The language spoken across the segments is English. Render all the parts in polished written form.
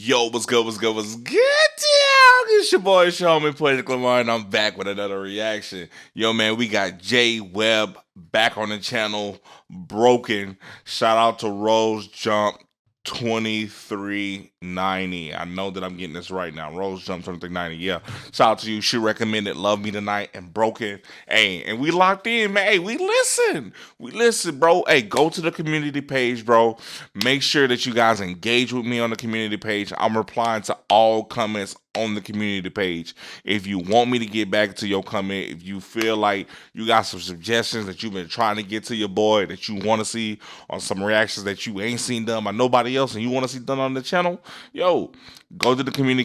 Yo, what's good, what's good, what's good, y'all? It's your boy, Showman Poetic Lamar, and I'm back with another reaction. Yo, man, we got Jay Webb back on the channel, broken. Shout out to Rose Jump 2390. I know that I'm getting this right now. Rose Jump 2390. Yeah. Shout out to you. She recommended Love Me Tonight and Broken. Hey, and we locked in, man. Hey, we listen. We listen, bro. Hey, go to the community page, bro. Make sure that you guys engage with me on the community page. I'm replying to all comments on the community page. If you want me to get back to your comment, if you feel like you got some suggestions that you've been trying to get to your boy that you want to see on some reactions that you ain't seen done by nobody else and you want to see done on the channel, yo, go to the community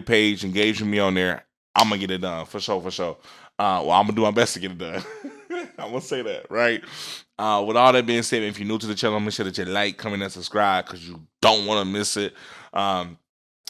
page, engage with me on there. I'm gonna get it done for sure, for sure. Well, I'm gonna do my best to get it done. I'm gonna say that, right? With all that being said, if you're new to the channel, make sure that you like, comment, and subscribe because you don't want to miss it.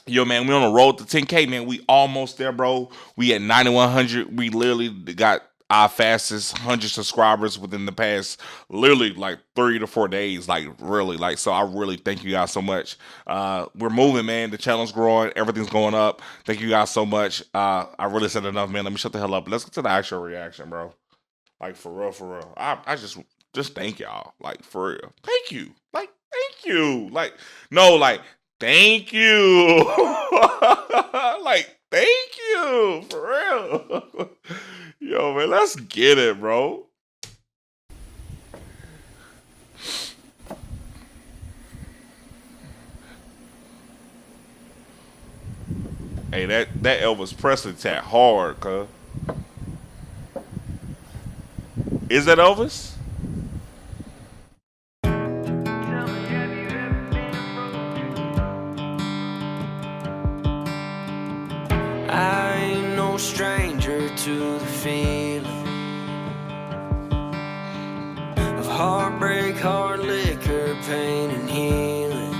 Yo, man, we on the road to 10K, man. We almost there, bro. We at 9,100. We literally got our fastest 100 subscribers within the past, literally, like 3 to 4 days. Like, really. Like, so I really thank you guys so much. We're moving, man. The channel's growing. Everything's going up. Thank you guys so much. I really said enough, man. Let me shut the hell up. Let's get to the actual reaction, bro. Like, for real, for real. I just thank y'all. Like, for real. Thank you. Like, thank you. Like, no, like, thank you. Like, thank you. For real. Yo, man, let's get it, bro. Hey, that Elvis Presley tat hard, cuz. Is that Elvis? I ain't no stranger to the feeling of heartbreak, hard liquor, pain, and healing.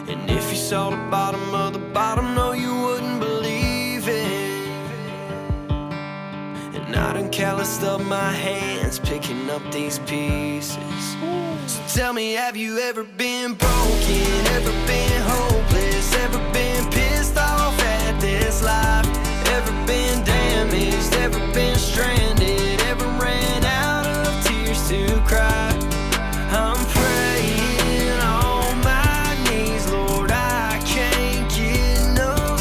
And if you saw the bottom of the bottom, no, you wouldn't believe it. And I done calloused up my hands picking up these pieces. So tell me, have you ever been broken, ever been hopeless, ever been pissed off at this life, ever been damaged, ever been stranded, ever ran out of tears to cry? I'm praying on my knees, Lord, I can't get no.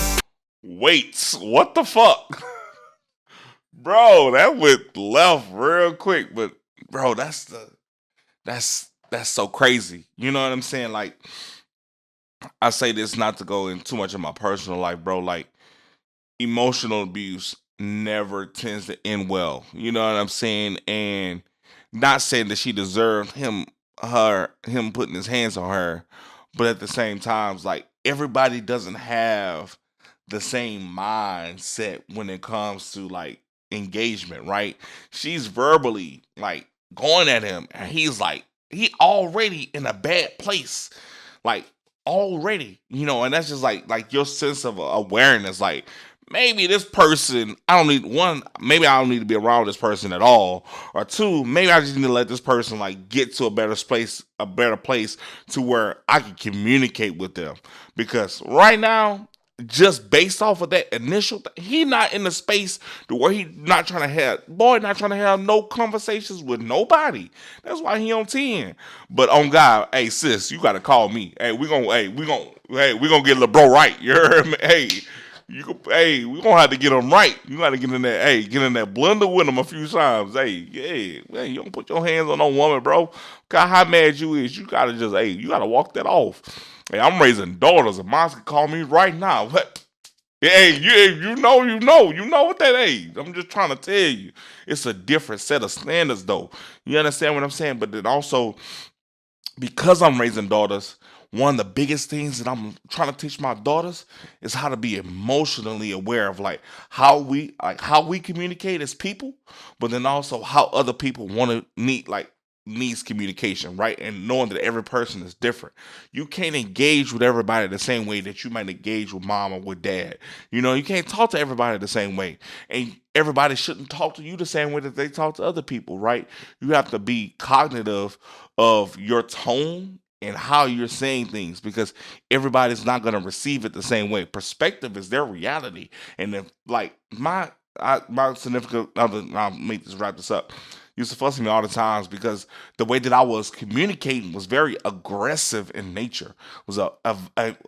Wait, what the fuck? Bro, that went left real quick, but bro, that's so crazy. You know what I'm saying? Like, I say this not to go in too much of my personal life, bro. Like, emotional abuse never tends to end well. You know what I'm saying? And not saying that she deserved him putting his hands on her, but at the same time, like, everybody doesn't have the same mindset when it comes to like engagement, right? She's verbally like going at him, and he's like, he already in a bad place, like already, you know, and that's just like your sense of awareness, like maybe this person, I don't need one, maybe I don't need to be around this person at all, or two, maybe I just need to let this person like get to a better place to where I can communicate with them, because right now, just based off of that initial he not in the space to where he not trying to have no conversations with nobody. That's why he on 10. But on God, hey sis, you gotta call me. Hey, we gonna get LeBro right. You heard me? Hey, we gonna have to get him right. You gotta get in that blender with him a few times. Hey, yeah, you don't put your hands on no woman, bro. God, how mad you is, you gotta just, you gotta walk that off. Hey, I'm raising daughters, and moms can call me right now. What? Hey, you know what that is. I'm just trying to tell you, it's a different set of standards, though. You understand what I'm saying? But then also, because I'm raising daughters, one of the biggest things that I'm trying to teach my daughters is how to be emotionally aware of like how we communicate as people, but then also how other people want to needs communication, right? And knowing that every person is different. You can't engage with everybody the same way that you might engage with mom or with dad. You know, you can't talk to everybody the same way. And everybody shouldn't talk to you the same way that they talk to other people, right? You have to be cognitive of your tone and how you're saying things, because everybody's not going to receive it the same way. Perspective is their reality. And if like my significant other, I'll make this wrap this up, used to fuss at me all the times because the way that I was communicating was very aggressive in nature, was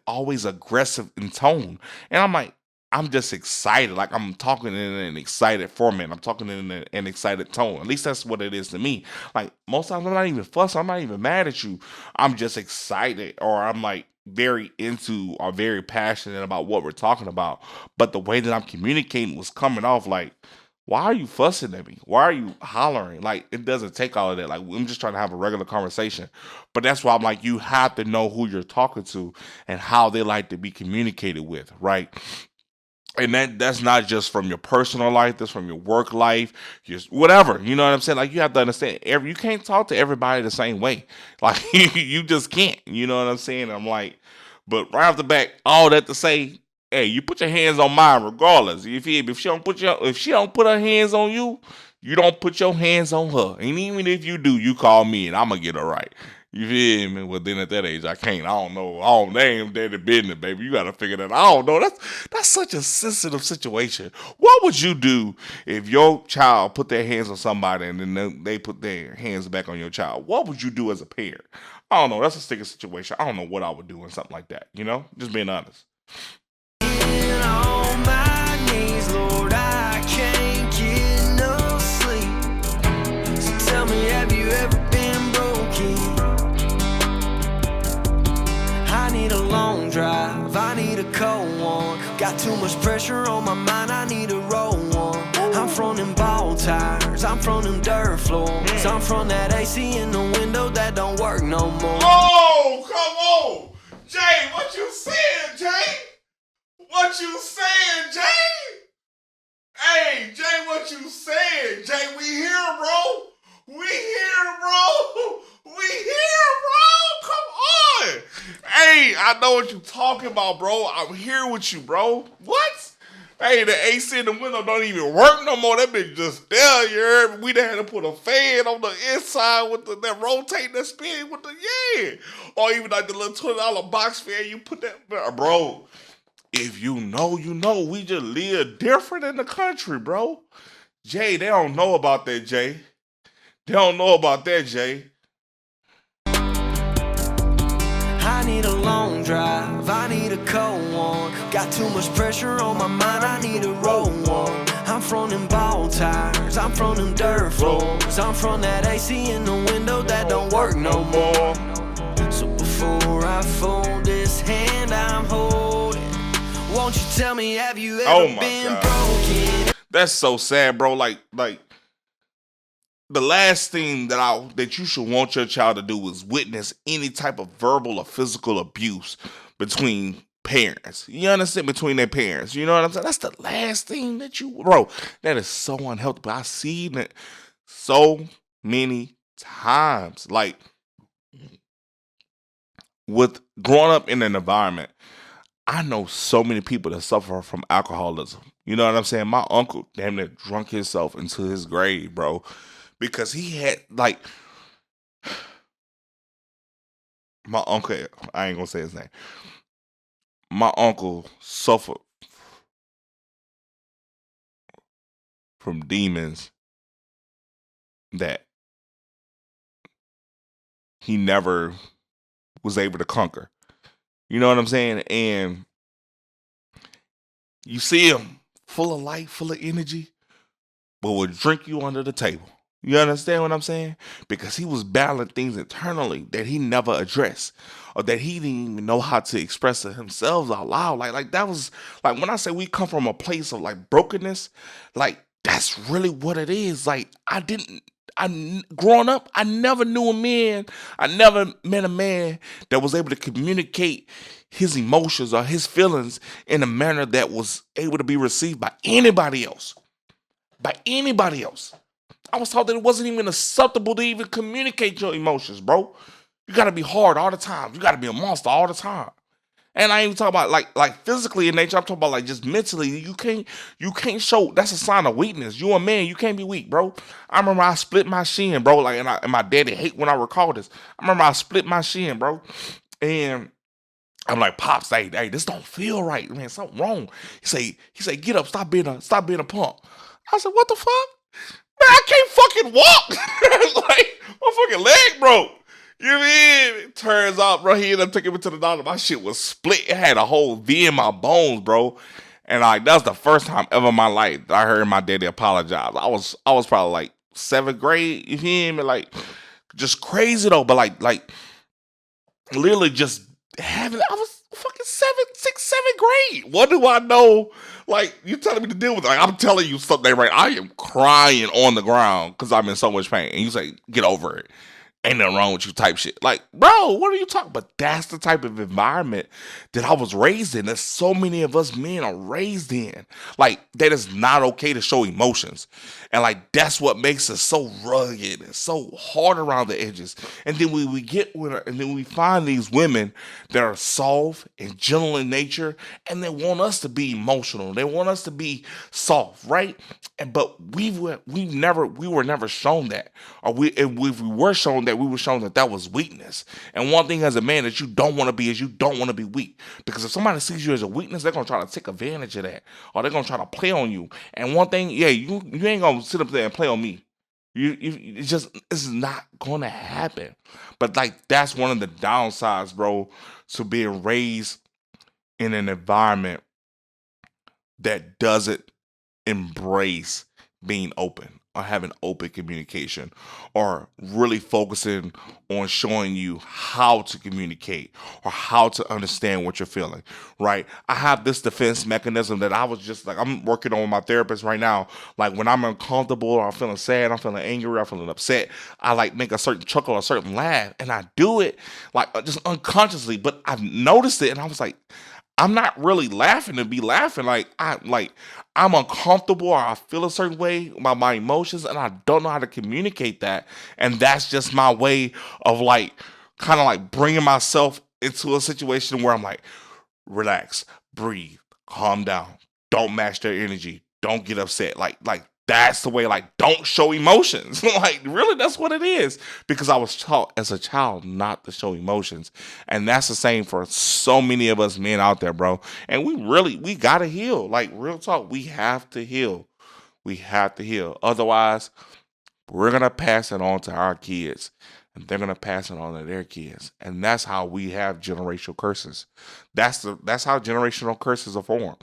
always aggressive in tone. And I'm like, I'm just excited. Like I'm talking in an excited format. I'm talking in an excited tone. At least that's what it is to me. Like most times I'm not even fussing. I'm not even mad at you. I'm just excited, or I'm like very into or very passionate about what we're talking about. But the way that I'm communicating was coming off like, why are you fussing at me? Why are you hollering? Like it doesn't take all of that. Like I'm just trying to have a regular conversation. But that's why I'm like, you have to know who you're talking to and how they like to be communicated with, right? And that's not just from your personal life, that's from your work life, just whatever. You know what I'm saying? Like you have to understand, you can't talk to everybody the same way. Like you just can't. You know what I'm saying? I'm like, but right off the back, all that to say, hey, you put your hands on mine regardless. You feel me? If she don't put her hands on you, you don't put your hands on her. And even if you do, you call me and I'm gonna get her right. You feel me? Well, then at that age, I can't. I don't know. They ain't daddy business, baby. You gotta figure that out. I don't know. That's such a sensitive situation. What would you do if your child put their hands on somebody and then they put their hands back on your child? What would you do as a parent? I don't know. That's a sticky situation. I don't know what I would do in something like that. You know, just being honest. On my knees, Lord, I can't get no sleep. So tell me, have you ever been broken? I need a long drive, I need a cold one. Got too much pressure on my mind, I need a roll one. I'm from them ball tires, I'm from them dirt floors. I'm from that AC in the window that don't work no more. Oh, come on! Jay, what you saying, Jay? What you saying, Jay? Hey, Jay, what you saying? Jay, we here, bro. We here, bro. We here, bro. Come on. Hey, I know what you talking about, bro. I'm here with you, bro. What? Hey, the AC in the window don't even work no more. That bitch just there. You heard me? We done had to put a fan on the inside with that rotate, that spin with the, yeah. Or even like the little $20 box fan, you put that, bro. If you know, you know. We just live different in the country, bro. Jay, they don't know about that, Jay. They don't know about that, Jay. I need a long drive, I need a cold one. Got too much pressure on my mind, I need a roll one. I'm from them ball tires, I'm from them dirt floors. I'm from that AC in the window that don't work no more. So before I fold this hand I'm holding, won't you tell me, have you ever been broken? That's so sad, bro. Like the last thing that you should want your child to do is witness any type of verbal or physical abuse between parents. You understand? Between their parents. You know what I'm saying? That's the last thing that bro, that is so unhealthy. But I've seen it so many times. Like with growing up in an environment, I know so many people that suffer from alcoholism. You know what I'm saying? My uncle damn near drunk himself into his grave, bro. Because he had, like, my uncle, I ain't gonna say his name. My uncle suffered from demons that he never was able to conquer. You know what I'm saying? And you see him full of life, full of energy, but will drink you under the table. You understand what I'm saying? Because he was battling things internally that he never addressed, or that he didn't even know how to express to himself out loud. Like that was like when I say we come from a place of like brokenness, like that's really what it is. Like growing up, I never knew a man, I never met a man that was able to communicate his emotions or his feelings in a manner that was able to be received by anybody else. By anybody else. I was taught that it wasn't even acceptable to even communicate your emotions, bro. You gotta be hard all the time. You gotta be a monster all the time. And I ain't even talking about like physically in nature. I'm talking about like just mentally. You can't show. That's a sign of weakness. You a man. You can't be weak, bro. I remember I split my shin, bro. Like and my daddy hate when I recall this. I remember I split my shin, bro, and I'm like, Pops, hey, this don't feel right, man. Something wrong. He say, get up, stop being a punk. I said, what the fuck? Man, I can't fucking walk. Like, my fucking leg broke. You know what I mean? It turns out, bro, he ended up taking me to the doctor. My shit was split. It had a whole V in my bones, bro. And like, that was the first time ever in my life that I heard my daddy apologize. I was probably like 7th grade, you hear me? Like, just crazy though, but like literally just I was fucking 6th, 7th grade. What do I know? Like, you telling me to deal with it. Like, I'm telling you something right. I am crying on the ground because I'm in so much pain. And you say, get over it. Ain't nothing wrong with you type shit. Like, bro, what are you talking about? But that's the type of environment that I was raised in. That so many of us men are raised in. Like, that is not okay to show emotions. And like, that's what makes us so rugged and so hard around the edges. And then we get with her, and then we find these women that are soft and gentle in nature, and they want us to be emotional. They want us to be soft, right? But we were never shown that. If we were shown that, we were shown that was weakness. And one thing as a man that you don't want to be is you don't want to be weak. Because if somebody sees you as a weakness, they're going to try to take advantage of that. Or they're going to try to play on you. And one thing, yeah, you ain't going to sit up there and play on me. It's not going to happen. But like, that's one of the downsides, bro, to being raised in an environment that doesn't embrace being open or having open communication or really focusing on showing you how to communicate or how to understand what you're feeling, right? I have this defense mechanism that I was just like, I'm working on with my therapist right now. Like when I'm uncomfortable or I'm feeling sad, I'm feeling angry, I'm feeling upset, I like make a certain chuckle or a certain laugh, and I do it like just unconsciously, but I've noticed it and I was like, I'm not really laughing to be laughing. I'm uncomfortable or I feel a certain way about my emotions and I don't know how to communicate that. And that's just my way of like, kind of like bringing myself into a situation where I'm like, relax, breathe, calm down. Don't match their energy. Don't get upset. Like that's the way, like, don't show emotions. Like, really, that's what it is. Because I was taught as a child not to show emotions. And that's the same for so many of us men out there, bro. And we got to heal. Like, real talk, we have to heal. We have to heal. Otherwise, we're going to pass it on to our kids. And they're going to pass it on to their kids. And that's how we have generational curses. That's how generational curses are formed.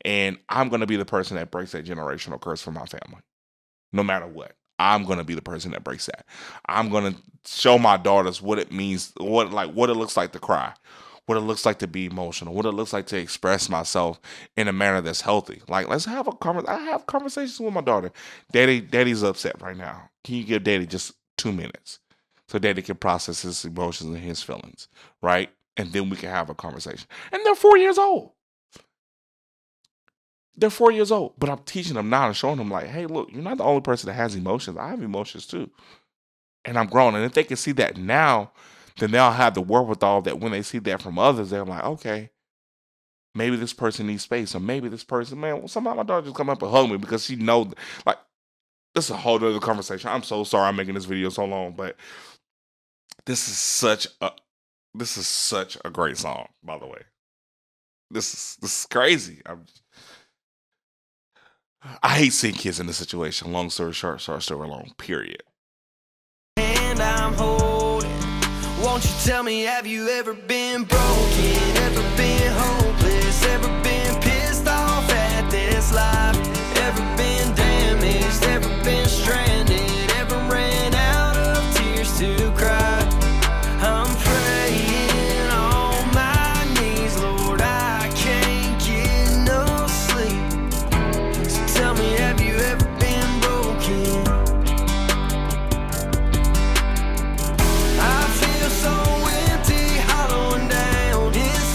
And I'm going to be the person that breaks that generational curse for my family. No matter what. I'm going to be the person that breaks that. I'm going to show my daughters what it means, what it looks like to cry, what it looks like to be emotional, what it looks like to express myself in a manner that's healthy. Like, let's have a conversation. I have conversations with my daughter. Daddy's upset right now. Can you give Daddy just 2 minutes? So Daddy can process his emotions and his feelings, right? And then we can have a conversation. And they're 4 years old. They're 4 years old. But I'm teaching them now and showing them like, hey, look, you're not the only person that has emotions. I have emotions too. And I'm grown. And if they can see that now, then they'll have the wherewithal that when they see that from others, they're like, okay, maybe this person needs space. Or maybe this person, man, somebody, my daughter just come up and hug me because she knows, like, this is a whole other conversation. I'm so sorry I'm making this video so long, but this is such a great song, by the way. This is crazy. I hate seeing kids in this situation. Long story short, short story long, period. And I'm holding. Won't you tell me, have you ever been broken? Ever been hopeless? Ever been pissed off at this life? Ever been damaged? Ever been stranded? Ever ran out of tears to cry? I'm praying on my knees, Lord, I can't get no sleep. So tell me, have you ever been broken? I feel so empty, hollow and down inside.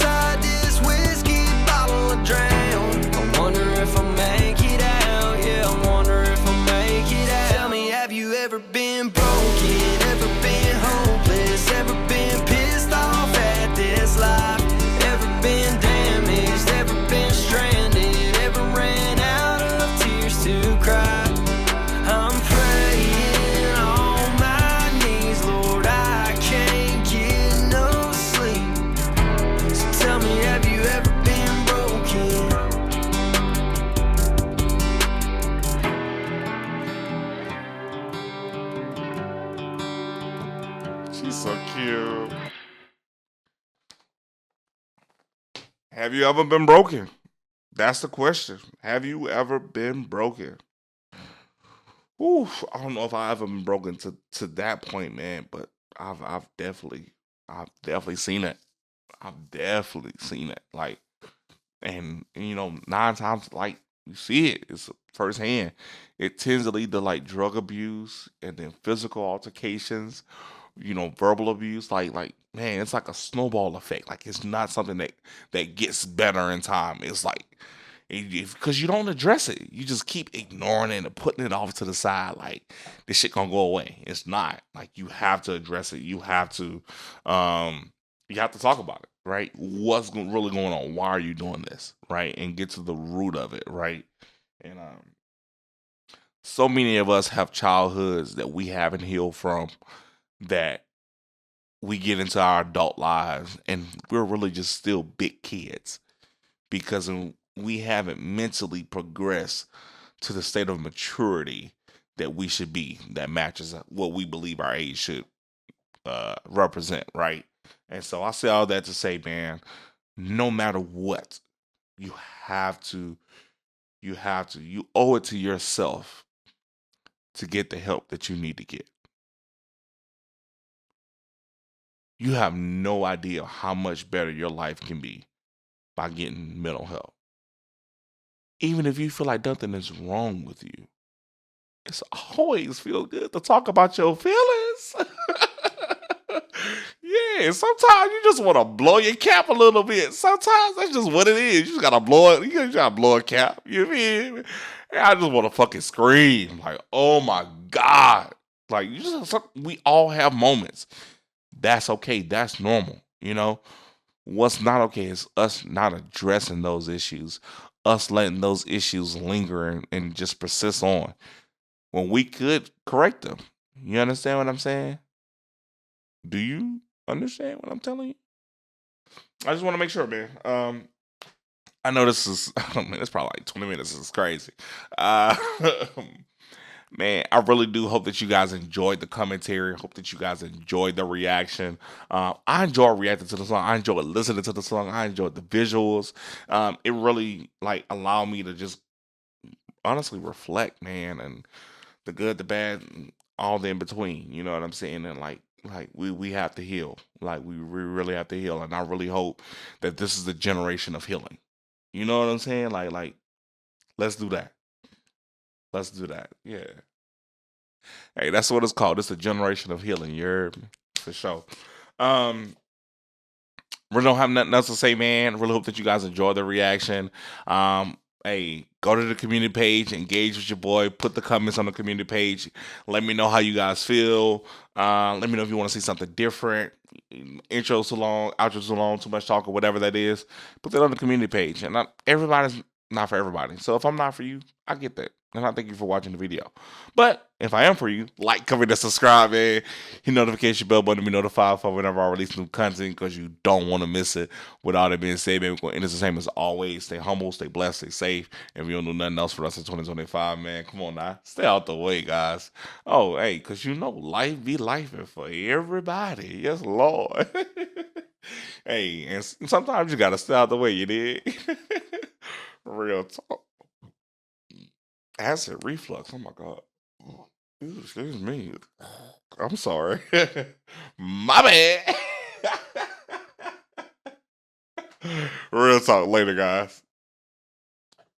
Have you ever been broken? That's the question. Have you ever been broken? Oof, I don't know if I ever been broken to that point, man. But I've definitely seen it. I've definitely seen it. Like, and nine times, like, you see it, it's firsthand. It tends to lead to like drug abuse and then physical altercations, verbal abuse. Like man, it's like a snowball effect. Like it's not something that gets better in time. It's like because you don't address it, you just keep ignoring it and putting it off to the side. Like this shit gonna go away. It's not. Like you have to address it. Um, you have to talk about it. Right? What's really going on? Why are you doing this? Right? And get to the root of it. Right? And so many of us have childhoods that we haven't healed from, that we get into our adult lives and we're really just still big kids because we haven't mentally progressed to the state of maturity that we should be, that matches what we believe our age should represent, right? And so I say all that to say, man, no matter what, you have to, you owe it to yourself to get the help that you need to get. You have no idea how much better your life can be by getting mental help. Even if you feel like nothing is wrong with you, it's always feel good to talk about your feelings. Yeah, sometimes you just want to blow your cap a little bit. Sometimes that's just what it is. You just gotta blow it. You just gotta blow a cap. You feel me? And I just want to fucking scream like, "Oh my god!" Like we all have moments. That's okay. That's normal. What's not okay is us not addressing those issues, us letting those issues linger and just persist on when we could correct them. You understand what I'm saying? Do you understand what I'm telling you? I just want to make sure, man. I know this is, I mean, it's probably like 20 minutes. This is crazy. Uh, man, I really do hope that you guys enjoyed the commentary. Hope that you guys enjoyed the reaction. I enjoy reacting to the song. I enjoy listening to the song. I enjoyed the visuals. It really like allowed me to just honestly reflect, man, and the good, the bad, and all the in between. You know what I'm saying? And like we have to heal. Like we really have to heal. And I really hope that this is the generation of healing. You know what I'm saying? Like let's do that. Let's do that. Yeah. Hey, that's what it's called. It's a generation of healing. You're for sure. Um, really don't have nothing else to say, man. Really hope that you guys enjoy the reaction. Hey, go to the community page, engage with your boy, put the comments on the community page. Let me know how you guys feel. Let me know if you want to see something different. Intro too long, outro too long, too much talk, or whatever that is. Put that on the community page. And everybody's not for everybody. So if I'm not for you, I get that. And I thank you for watching the video. But if I am for you, like, comment, and subscribe, man. Hit notification bell button to be notified for whenever I release new content because you don't want to miss it. With all that being said, man, we're going to end this the same as always. Stay humble, stay blessed, stay safe. And we don't do nothing else for us in 2025, man. Come on now. Stay out the way, guys. Oh, hey, because life be life for everybody. Yes, Lord. Hey, and sometimes you got to stay out the way, you did. Real talk. Acid reflux. Oh my god. Excuse me. I'm sorry. My bad. Real talk later, guys.